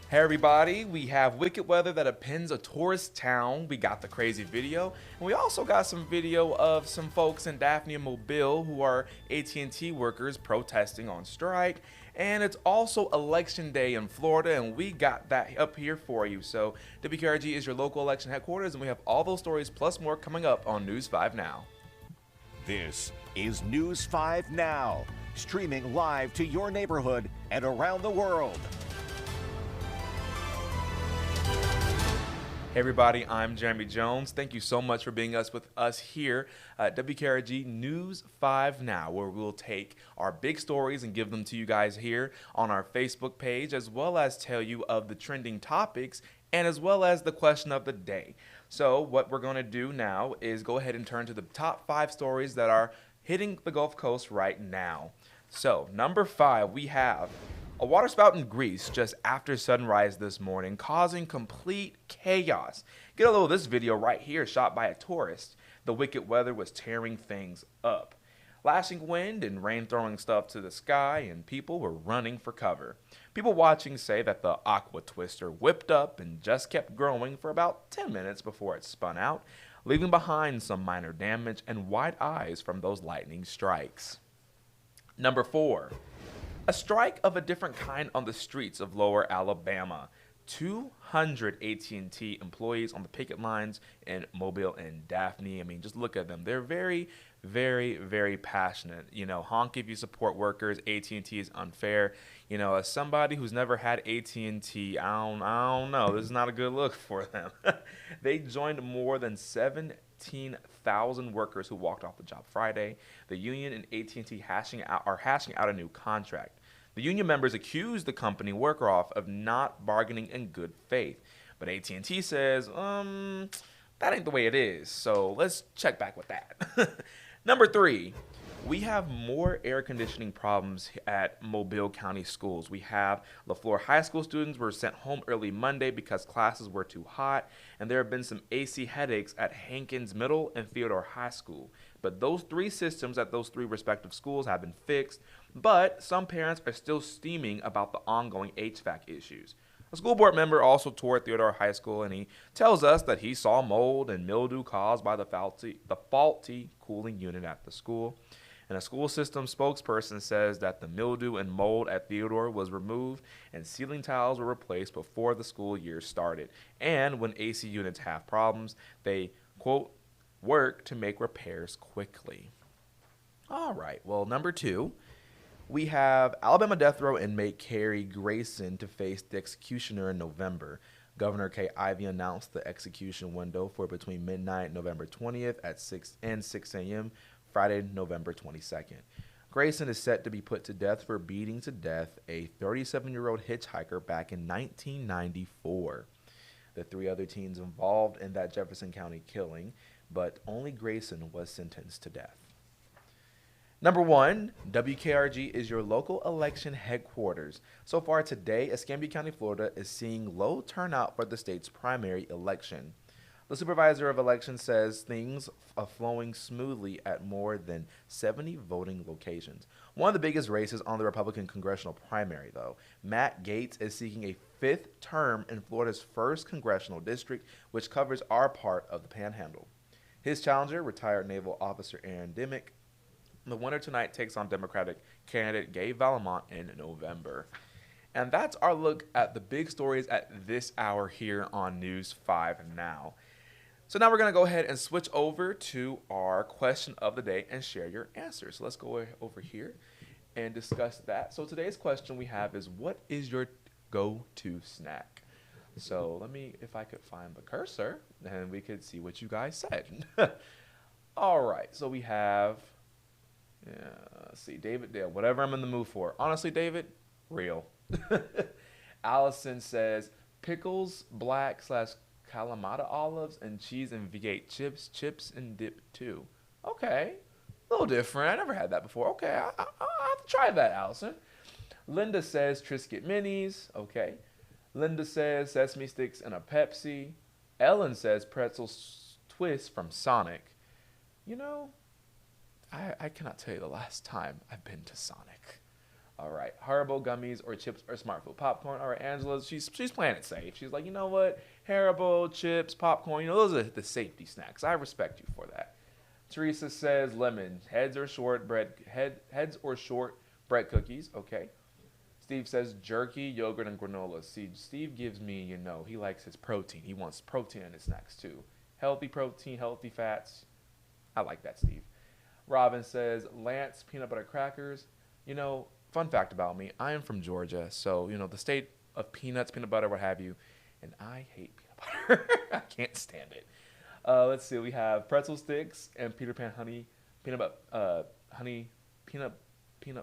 Hey everybody, we have wicked weather that appends a tourist town. We got the crazy video, and we also got some video of some folks in Daphne and Mobile who are AT&T workers protesting on strike. And it's also election day in Florida, and we got that up here for you. So WKRG is your local election headquarters, and we have all those stories plus more coming up on News 5 Now. This is News 5 Now, streaming live to your neighborhood and around the world. Hey everybody, I'm Jeremy Jones. Thank you so much for being with us here at WKRG News 5 Now, where we'll take our big stories and give them to you guys here on our Facebook page, as well as tell you of the trending topics and as well as the question of the day. So what we're going to do now is go ahead and turn to the top 5 stories that are hitting the Gulf Coast right now. So, number 5, we have a water spout in Greece just after sunrise this morning, causing complete chaos. Get a little of this video right here, shot by a tourist. The wicked weather was tearing things up. Lashing wind and rain throwing stuff to the sky, and people were running for cover. People watching say that the aqua twister whipped up and just kept growing for about 10 minutes before it spun out, leaving behind some minor damage and wide eyes from those lightning strikes. Number 4. A strike of a different kind on the streets of Lower Alabama. 200 AT&T employees on the picket lines in Mobile and Daphne. I mean, just look at them. They're very, very, very passionate. You know, honk if you support workers. AT&T is unfair. You know, as somebody who's never had AT&T, I don't know. This is not a good look for them. They joined more than 17,000 workers who walked off the job Friday. The union and AT&T are hashing out a new contract. The union members accused the company worker off of not bargaining in good faith, but AT&T says, that ain't the way it is. So let's check back with that. Number 3, we have more air conditioning problems at Mobile County schools. We have LaFleur High School students were sent home early Monday because classes were too hot, and there have been some AC headaches at Hankins Middle and Theodore High School. But those 3 systems at those 3 respective schools have been fixed, but some parents are still steaming about the ongoing HVAC issues. A school board member also toured Theodore High School, and he tells us that he saw mold and mildew caused by the faulty cooling unit at the school. And a school system spokesperson says that the mildew and mold at Theodore was removed and ceiling tiles were replaced before the school year started. And when AC units have problems, they, quote, work to make repairs quickly. All right, well, number 2, we have Alabama death row inmate Kerry Grayson to face the executioner in November. Governor Kay Ivey announced the execution window for between midnight November 20th at 6 a.m. Friday, November 22nd. Grayson is set to be put to death for beating to death a 37-year-old hitchhiker back in 1994. The 3 other teens involved in that Jefferson County killing, but only Grayson was sentenced to death. Number 1, WKRG is your local election headquarters. So far today, Escambia County, Florida is seeing low turnout for the state's primary election. The supervisor of elections says things are flowing smoothly at more than 70 voting locations. One of the biggest races on the Republican congressional primary, though. Matt Gaetz is seeking a 5th term in Florida's 1st congressional district, which covers our part of the Panhandle. His challenger, retired naval officer Aaron Dimmick, the winner tonight takes on Democratic candidate Gabe Valamont in November. And that's our look at the big stories at this hour here on News 5 Now. So now we're going to go ahead and switch over to our question of the day and share your answers. So let's go over here and discuss that. So today's question we have is, what is your go-to snack? So let me, if I could find the cursor, and we could see what you guys said. All right, so we have, let's see, David Dale, whatever I'm in the mood for. Honestly, David, real. Allison says, pickles, black slash Kalamata olives, and cheese and V8 chips and dip too. Okay, a little different. I never had that before. Okay, I'll have to try that, Allison. Linda says Triscuit Minis. Okay. Linda says sesame sticks and a Pepsi. Ellen says pretzel twist from Sonic. You know, I cannot tell you the last time I've been to Sonic. All right, Haribo gummies or chips or smart food popcorn. All right, Angela, she's playing it safe. She's like, you know what, Haribo, chips, popcorn. You know, those are the safety snacks. I respect you for that. Teresa says lemon, heads or short bread cookies. Okay. Steve says jerky, yogurt, and granola. See, Steve gives me, he likes his protein. He wants protein in his snacks too. Healthy protein, healthy fats. I like that, Steve. Robin says Lance peanut butter crackers. Fun fact about me, I am from Georgia, so the state of peanuts, peanut butter, what have you, and I hate peanut butter. I can't stand it. Let's see, we have pretzel sticks and Peter Pan peanut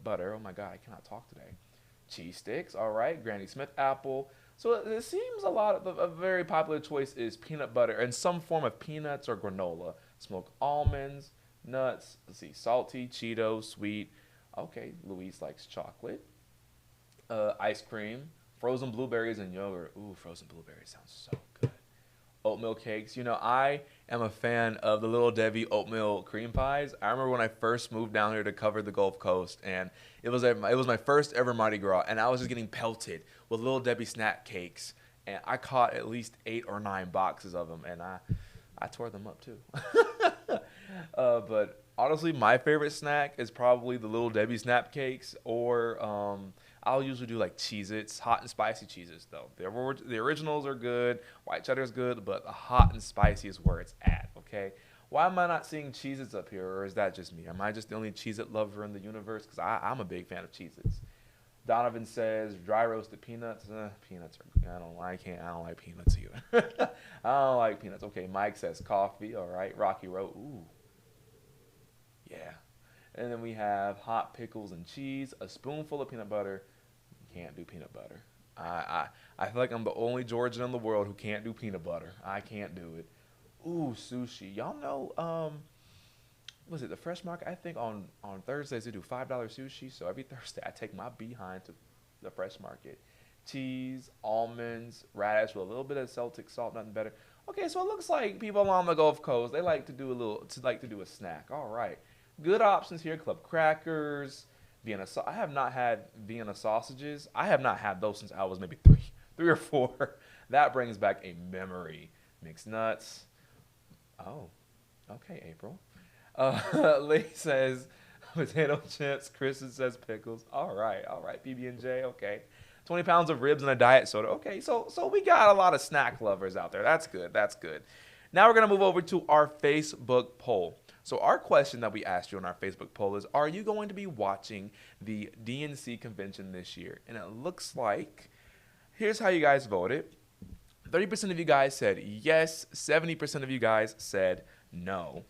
butter. Oh my God, I cannot talk today. Cheese sticks, all right. Granny Smith apple. So it seems a very popular choice is peanut butter and some form of peanuts or granola. Smoked almonds, nuts. Let's see, salty, Cheetos, sweet. Okay, Louise likes chocolate. Ice cream, frozen blueberries and yogurt. Ooh, frozen blueberries sounds so good. Oatmeal cakes. I am a fan of the Little Debbie oatmeal cream pies. I remember when I first moved down here to cover the Gulf Coast, and it was my first ever Mardi Gras, and I was just getting pelted with Little Debbie snack cakes, and I caught at least 8 or 9 boxes of them, and I tore them up too. But honestly, my favorite snack is probably the Little Debbie snap cakes, or I'll usually do like Cheez-Its, hot and spicy Cheez-Its though. The originals are good, white cheddar is good, but the hot and spicy is where it's at, okay? Why am I not seeing Cheez-Its up here, or is that just me? Am I just the only Cheez-It lover in the universe? Because I'm a big fan of Cheez-Its. Donovan says dry roasted peanuts. Peanuts are, I don't like peanuts either. I don't like peanuts. Okay, Mike says coffee. All right, Rocky Road. Ooh, yeah. And then we have hot pickles and cheese, a spoonful of peanut butter. Can't do peanut butter. I feel like I'm the only Georgian in the world who can't do peanut butter. I can't do it. Ooh, sushi. Y'all know, was it the Fresh Market? I think on Thursdays they do $5 sushi. So every Thursday I take my behind to the Fresh Market. Cheese, almonds, radish with a little bit of Celtic salt, nothing better. Okay, so it looks like people along the Gulf Coast, they like to do a snack. All right. Good options here. Club crackers, Vienna. I have not had Vienna sausages. I have not had those since I was maybe three or four. That brings back a memory. Mixed nuts. Oh, okay, April. Lee says potato chips. Kristen says pickles. All right, PB&J. Okay, 20 pounds of ribs and a diet soda. Okay, so we got a lot of snack lovers out there. That's good. Now we're gonna move over to our Facebook poll. So our question that we asked you on our Facebook poll is, are you going to be watching the DNC convention this year? And it looks like, here's how you guys voted. 30% of you guys said yes. 70% of you guys said no.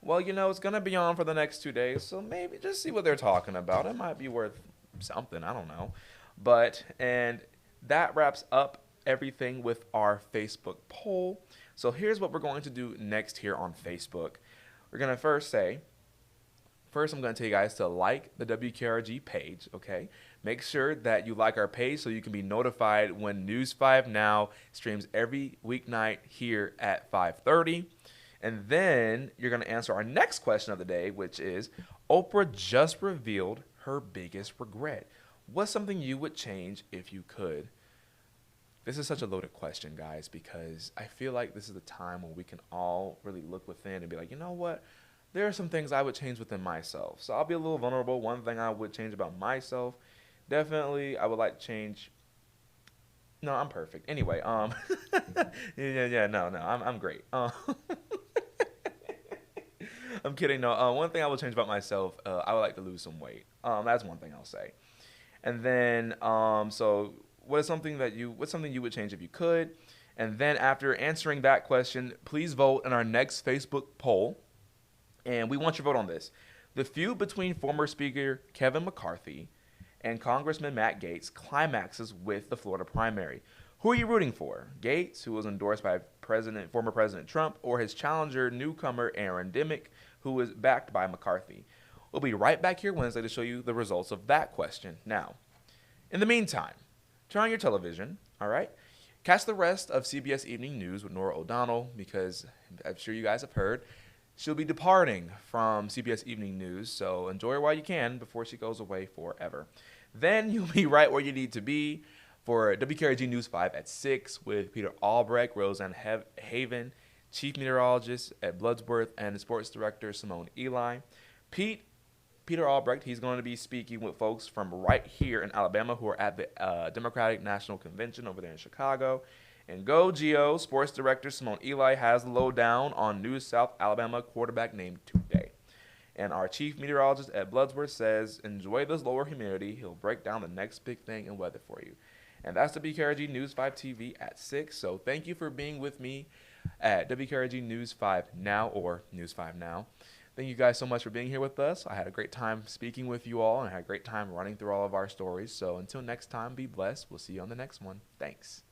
Well, it's going to be on for the next 2 days, so maybe just see what they're talking about. It might be worth something. I don't know. And that wraps up everything with our Facebook poll. So here's what we're going to do next here on Facebook. We're going to first I'm going to tell you guys to like the WKRG page, okay? Make sure that you like our page so you can be notified when News 5 Now streams every weeknight here at 5:30. And then you're going to answer our next question of the day, which is, Oprah just revealed her biggest regret. What's something you would change if you could? This is such a loaded question, guys, because I feel like this is the time when we can all really look within and be like, you know what? There are some things I would change within myself. So I'll be a little vulnerable. One thing I would change about myself, definitely I would like to change. No, I'm perfect. Anyway, no, I'm great. I'm kidding. No, one thing I would change about myself, I would like to lose some weight. That's one thing I'll say. And then, so what's something you would change if you could? And then after answering that question, please vote in our next Facebook poll. And we want your vote on this. The feud between former Speaker Kevin McCarthy and Congressman Matt Gaetz climaxes with the Florida primary. Who are you rooting for? Gaetz, who was endorsed by former President Trump, or his challenger, newcomer Aaron Dimmick, who was backed by McCarthy? We'll be right back here Wednesday to show you the results of that question. Now, in the meantime, turn on your television, all right? Catch the rest of CBS Evening News with Nora O'Donnell, because I'm sure you guys have heard she'll be departing from CBS Evening News, so enjoy her while you can before she goes away forever. Then you'll be right where you need to be for WKRG News 5 at 6 with Peter Albrecht, Roseanne Haven, Chief Meteorologist at Bloodsworth, and the Sports Director, Simone Eli. Peter Albrecht, he's going to be speaking with folks from right here in Alabama who are at the Democratic National Convention over there in Chicago. And Go Geo, Sports Director Simone Eli has the lowdown on new South Alabama quarterback named Today. And our chief meteorologist at Bloodsworth says, enjoy this lower humidity. He'll break down the next big thing in weather for you. And that's WKRG News 5 TV at 6. So thank you for being with me at WKRG News 5 Now, or News 5 Now. Thank you guys so much for being here with us. I had a great time speaking with you all, and I had a great time running through all of our stories. So until next time, be blessed. We'll see you on the next one. Thanks.